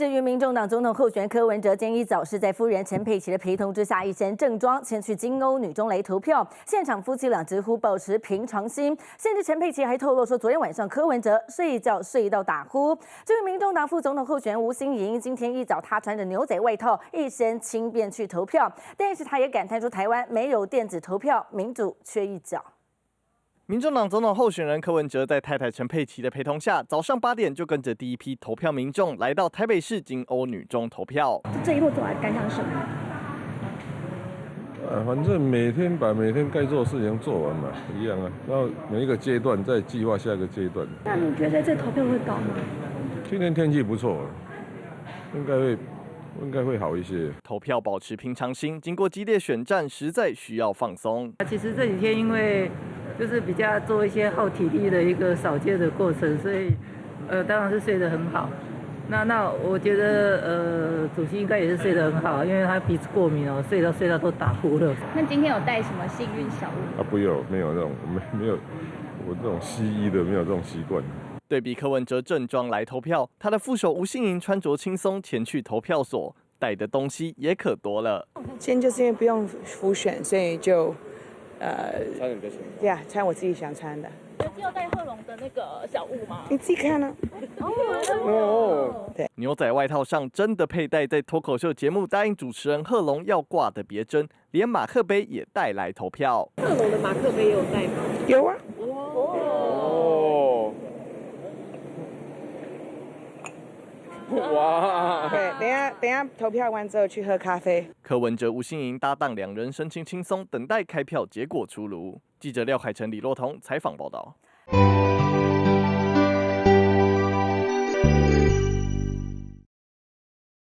至于民众党总统候选人柯文哲，今一早是在夫人陈佩琪的陪同之下，一身正装前去金瓯女中来投票。现场夫妻俩直呼保持平常心，甚至陈佩琪还透露说，昨天晚上柯文哲睡觉睡到打呼。至于民众党副总统候选人吴欣盈，今天一早他穿着牛仔外套，一身轻便去投票，但是他也感叹说，台湾没有电子投票，民主缺一角。民众党总统候选人柯文哲在太太陈佩琪的陪同下，早上8点就跟着第一批投票民众来到台北市金瓯女中投票。这一路走来感想是什么？反正每天把每天该做的事情做完嘛，一样啊。然后每一个阶段再计划下一个阶段。那你觉得这投票会高吗？今天天气不错，应该会好一些。投票保持平常心，经过激烈选战，实在需要放松。其实这几天因为就是比较做一些耗体力的一个扫街的过程，所以当然是睡得很好。那我觉得主席应该也是睡得很好，因为他鼻子过敏哦，睡到都打呼了。那今天有带什么幸运小物？不有，没有那种没有，我这种西医的没有这种习惯。对比柯文哲正装来投票，他的副手吴欣盈穿着轻松前去投票所，带的东西也可多了。今天就是因为不用复选，所以就穿你的选择。对啊，穿我自己想穿的。有带贺龙的那个小物吗？你自己看呢。对。牛仔外套上真的佩戴在脱口秀节目答应主持人贺龙要挂的别针，连马克杯也带来投票。贺龙的马克杯有带吗？有啊。哇！对，等一下投票完之后去喝咖啡。柯文哲、吴欣盈搭档两人神情轻松，等待开票结果出炉。记者廖凯成、李若彤采访报道。